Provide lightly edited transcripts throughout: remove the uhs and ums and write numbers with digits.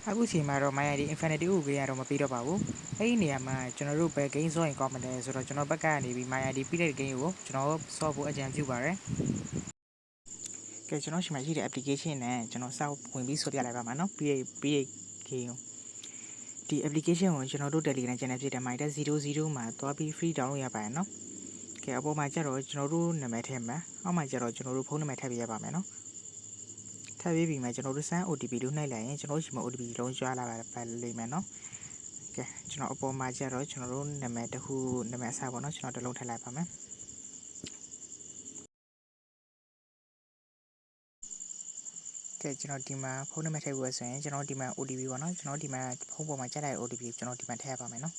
အခုချိန်မှာတော့ Maya ဒီ Infinity ကိုပေးရတော့မပေးတော့ပါဘူးအဲ့ဒီနေရာမှာကျွန်တော်တို့ပဲ game ဆော့ရင်ကောင်းမလဲဆိုတော့ကျွန်တော်ဘက်ကနေပြီး Maya ဒီပြီးတဲ့ game ကိုကျွန်တော်ဆော့ဖို့အကြံပြုပါရယ်ကဲကျွန်တော်ရှိမှရှိတဲ့ application နဲ့ကျွန်တော်စောက်ဝင်ပြီးဆော့ပြလိုက်ပါမှာနော်ပြီးတဲ့ game ကိုဒီ application ကိုကျွန်တော်တို့ Telegram channel ဖြစ်တဲ့ myda00 မှာသွားပြီး free download ရပါရနော်ကဲအပေါ်မှာကျတော့ကျွန်တော်တို့နာမည်ထည့်မှာအောက်မှာကျတော့ကျွန်တော်တို့ဖုန်းနံပါတ်ထည့်ပေးရပါမယ်နော်ထပ်ပြီးပြီမှာကျွန်တော်တို့စမ်း OTP လို့နှိုက်လိုက်ရင်ကျွန်တော်တို့ရှိမှာ OTP လုံးကျွားလာပါလိမ့်မယ်နော်ကဲကျွန်တော်အပေါ်မှာကျတော့ကျွန်တော်တို့နာမည်တစ်ခုနာမည်အစားပေါ့နော်ကျွန်တော်တစ်လုံးထည့်လိုက်ပါမယ်ကဲကျွန်တော်ဒီမှာဖုန်းနံပါတ်ထည့်ဖို့ဆိုရင်ကျွန်တော်ဒီမှာ OTP ပေါ့နော်ကျွန်တော်ဒီမှာဖုန်းပေါ်မှာကြားတဲ့ OTP ကိုကျွန်တော်ဒီမှာထည့်ရပါမယ်နော်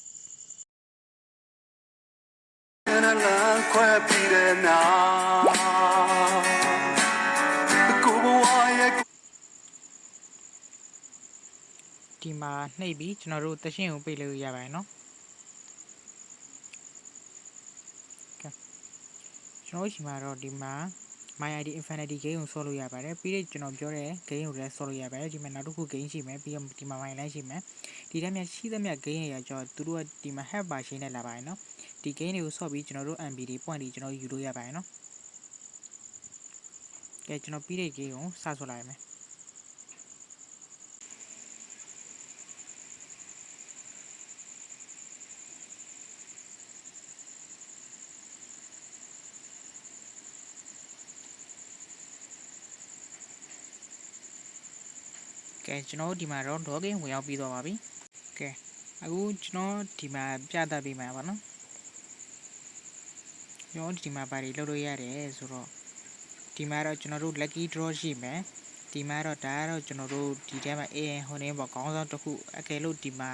ဒီမှာနှိပ်ပြီးကျွန်တော်တို့တရှင်းကိုပိတ်လို့ရပါတယ်နော်ကဲကျွန်တော်ရှိမှာတော့ဒီမှာ Maya ID Infinity game ကိုဆော့လို့ရပါတယ်ပြီးတော့ကျွန်တော်ပြောတဲ့ game ကိုလည်းဆော့လို့ရပါတယ်ဒီမှာနောက်တစ်ခု game ရှိမယ်ပြီးတော့ဒီမှာ Maya လည်းရှိမယ်ဒီထဲမှာရှိသမျှ game တွေကြောင့်သူတို့ကဒီမှာ help ပါရှင်းနေလာပါတယ်နော်ဒီ game တွေကိုဆော့ပြီးကျွန်တော်တို့ MB တွေ point တွေကျွန်တော်ယူလို့ရပါတယ်နော်ကဲကျွန်တော်ပြီးတဲ့ game ကိုစဆော့လိုက်မယ်ကဲကျွန်တော်ဒီမှာတော့ login ဝင်ရောက်ပြီးတော့ပါပြီကဲအခုကျွန်တော်ဒီမှာပြသပေးမှာပါနော်ကျွန်တော်ဒီမှာဘာတွေလုပ်လို့ရတယ်ဆိုတော့ဒီမှာတော့ကျွန်တော်တို့ lucky draw ရှိမယ်ဒီမှာတော့ဒါကတော့ကျွန်တော်တို့ဒီထဲမှာ AN ဟိုနေပေါ့ခေါင်းဆောင်တစ်ခုအကယ်လို့ဒီမှာ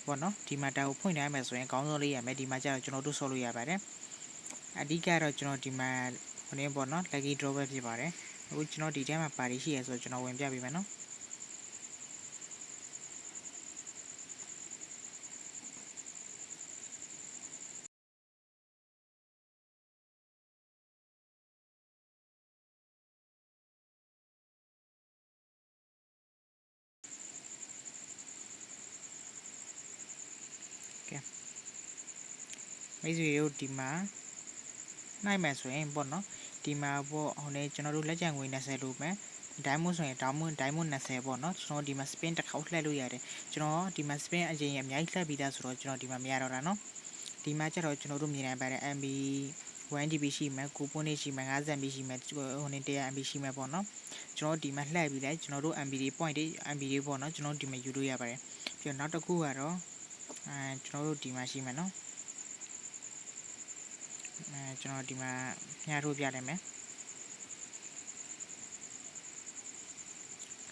ပေါ့နော်ဒီမှာတာကိုဖွင့်ထားမယ်ဆိုရင်ခေါင်းဆောင်လေးရမယ်ဒီမှာကျတော့ကျွန်တော်တို့ဆော့လို့ရပါတယ်အဓိကတော့ကျွန်တော်ဒီမှာဟိုနေပေါ့နော် lucky draw ပဲဖြစ်ပါတယ်အခုကျွန်တော်ဒီထဲမှာဘာတွေရှိရဆိုတော့ကျွန်တော်ဝင်ပြပေးမယ်နော်မိတ်ဆွေတို့ဒီမှာနိုင်မယ်ဆိုရင်ပေါ့နော်ဒီမှာပေါ့ဟိုနေကျွန်တော်တို့လက်ကျန်ငွေ20လို့မယ်diamond ဆိုရင် diamond 20ပေါ့နော်ကျွန်တော်ဒီမှာ spin တစ်ခေါက်လှည့်လို့ရတယ်ကျွန်တော်ဒီမှာ spin အရင်အများကြီးလှည့်ပြီးသားဆိုတော့ကျွန်တော်ဒီမှာမရတော့တာနော်ဒီမှာကျတော့ကျွန်တော်တို့မြင်နိုင်ပါတယ် MB 1GB ရှိမယ်ကိုပွန်းနေရှိမယ် 50MB ရှိမယ်ဟိုနေ 100MB ရှိမယ်ပေါ့နော်ကျွန်တော်ဒီမှာလှည့်ပြီးလိုက်ကျွန်တော်တို့ MB တွေ point တွေ MB တွေပေါ့နော်ကျွန်တော်ဒီမှာယူလို့ရပါတယ်ပြီးတော့နောက်တစ်ခုကတော့ကျွန်တော်တို့ဒီမှာရှိမယ်နော်ကျွန်တော်ဒီမှာညှာထိုးပြလိုက်မယ်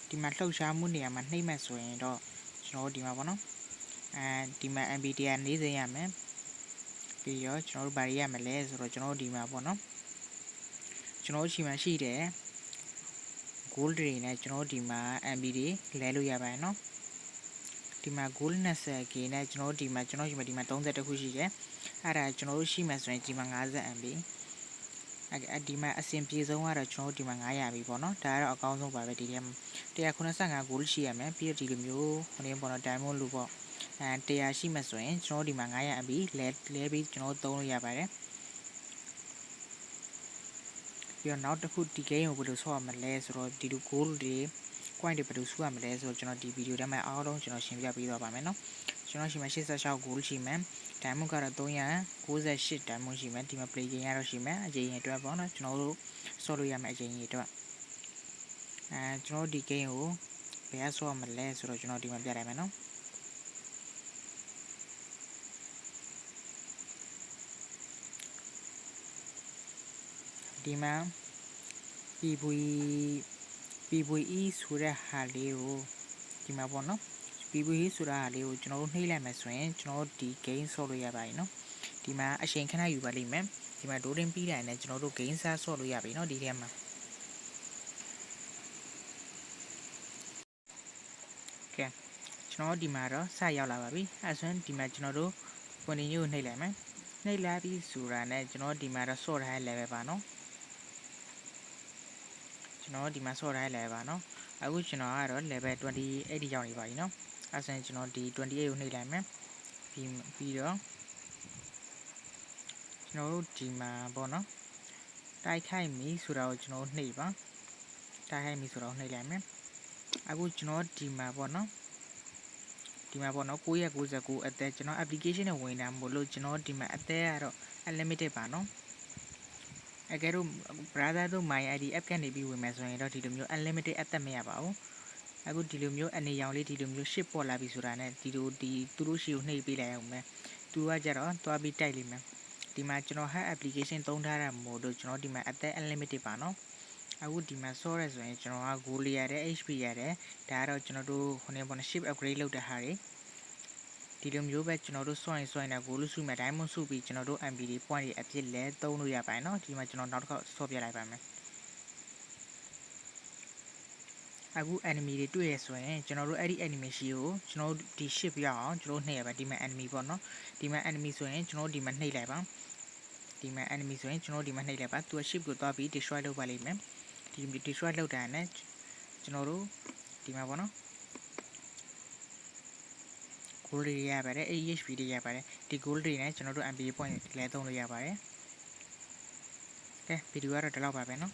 ဒီမှာလှုပ်ရှားမှုနေရာမှာနှိမ့်မဲ့ဆိုရင်တော့ကျွန်တော်ဒီမှာပေါ့နော်ဒီမှာ MB 140ရမယ်ပြီးတော့ကျွန်တော်တို့ဗာရရမလဲဆိုတော့ကျွန်တော်ဒီမှာပေါ့နော်ကျွန်တော်ရှိမှရှိတယ် gold တွေနဲ့ကျွန်တော်ဒီမှာ MB တွေလဲလို့ရပါတယ်နော်ဒီမှာ gold 20k နဲ့ကျွန်တော်ဒီမှာဒီမှာ30ခုရှိတယ်အဲ့ဒါကျွန်တော်တို့ရှိမှဆိုရင်ဒီမှာ 50MB ဒီမှာအဆင်ပြေဆုံးကတော့ကျွန်တော်ဒီမှာ900ပြီပေါ့နော်ဒါကတော့အကောင်းဆုံးပါပဲဒီထဲမှာ185 gold ရှိရမယ်ပြီးတော့ဒီလိုမျိုးဟိုနေပေါ့နော် diamond လို့ပေါ့100ရှိမှဆိုရင်ကျွန်တော်ဒီမှာ900MB လဲပြီးကျွန်တော်သုံးလို့ရပါတယ်ပြီးတော့နောက်တစ်ခုဒီ game ကိုဘယ်လိုဆော့ရမလဲဆိုတော့ဒီလို gold တွေ coin တွေဘယ်လိုစုရမလဲဆိုတော့ကျွန်တော်ဒီဗီဒီယိုထဲမှာအားလုံးကျွန်တော်ရှင်းပြပေးသွားပါမယ်နော်ကျွန်တော်ရှိမှ86 gold ရှိမယ် diamond ကတော့398 diamond ရှိမယ်ဒီမှာ play game ရတော့ရှိမယ်အကြိမ်အတွက်ပေါ့နော်ကျွန်တော်တို့ဆော့လို့ရမယ်အကြိမ်အတွက်ကျွန်တော်ဒီ game ကိုဘယ်ကဆော့ရမလဲဆိုတော့ကျွန်တော်ဒီမှာပြလိုက်မယ်နော်ဒီမှာ PVE ဆိုတဲ့ဟာလေးကိုဒီမှာပေါ့နော် PVE ဆိုတာဟာလေးကိုကျွန်တော်တို့နှိပ်လိုက်မယ်ဆိုရင်ကျွန်တော်တို့ဒီ game ဆော့လို့ရပါတယ်နော်ဒီမှာအချိန်ခဏယူပါလိမ့်မယ်ဒီမှာ loading ပြီးတိုင်းနဲ့ကျွန်တော်တို့ game စားဆော့လို့ရပြီနော်ဒီထဲမှာကဲကျွန်တော်ဒီမှာတော့စရောက်လာပါပြီအဲဆိုရင်ဒီမှာကျွန်တော်တို့ continue ကိုနှိပ်လိုက်မယ်နှိပ်လိုက်ပြီးဆိုတာနဲ့ကျွန်တော်ဒီမှာတော့ဆော့ထား level ပါနော်ကျွန်တော်ဒီမှာဆော့ထား level ပါနော် အခုကျွန်တော်ကတော့ level 28ရောက်နေပါပြီเนาะအဲဆိုရင်ကျွန်တော်ဒီ28ကိုနှိပ်လိုက်မယ်ပြီးတော့ကျွန်တော်တို့ဒီမှာပေါ့နော်တိုက်ခိုက်မီဆိုတာကိုကျွန်တော်နှိပ်ပါတိုက်ခိုက်မီဆိုတာကိုနှိပ်လိုက်မယ်အခုကျွန်တော်ဒီမှာပေါ့နော်999အသက်ကျွန်တော် application နဲ့ဝင်တာမို့လို့ကျွန်တော်ဒီမှာအသက်ကတော့ unlimited ပါနော်အကယ်လို့ brother တို့ my id app ကနေပြီးဝင်မယ်ဆိုရင်တော့ဒီလိုမျိုး unlimited အသက်မရပါဘူးအခုဒီလိုမျိုးအနေရောင်လေးဒီလိုမျိုး ship ပေါ်လာပြီဆိုတာနဲ့သူတို့ရှိကိုနှိပ်ပေးလိုက်အောင်မယ်သူကကြတော့သွားပြီးတိုက်လိမ့်မယ်ဒီမှာကျွန်တော် hack application သုံးထားတာမို့လို့ကျွန်တော်ဒီမှာအသက် unlimited ပါနော်အခုဒီမှာစောရဲဆိုရင်ကျွန်တော်က goal ရတယ် HP ရတယ်ဒါကတော့ကျွန်တော်တို့ခုနေပေါ် ship upgrade လုပ်တဲ့ဟာတွေဒီလိုမျိုးပဲကျွန်တော်တို့စွန့်ရင်တာ goal စုမယ် diamond စုပြီးကျွန်တော်တို့ MB တွေ point တွေအပြစ်လဲသုံးလို့ရပါတယ်เนาะဒီမှာကျွန်တော်နောက်တစ်ခေါက်ဆော့ပြလိုက်ပါမယ်အခု enemy တွေတွေ့ရဆိုရင်ကျွန်တော်တို့အဲ့ဒီ enemy ရှိကိုကျွန်တော်တို့ဒီ ship ရအောင်ကျွန်တော်နှိပ်ရပါဒီမှာ enemy ပေါ့เนาะဒီမှာ enemy ဆိုရင်ကျွန်တော်ဒီမှာနှိပ်လိုက်ပါဒီမှာ enemy ဆိုရင်ကျွန်တော်ဒီမှာနှိပ်လိုက်ပါသူက ship ကိုသွားပြီး destroy လုပ်ပါလိမ့်မယ်ဒီ destroy လုပ်တာနဲ့ကျွန်တော်တို့ဒီမှာပေါ့เนาะgold တွေရပါတယ် HP တွေရပါတယ်ဒီ gold တွေနဲ့ကျွန်တော်တို့ MB point လဲသုံးလို့ရပါတယ်ကဲဗီဒီယိုကတော့ဒီလောက်ပါပဲเนาะ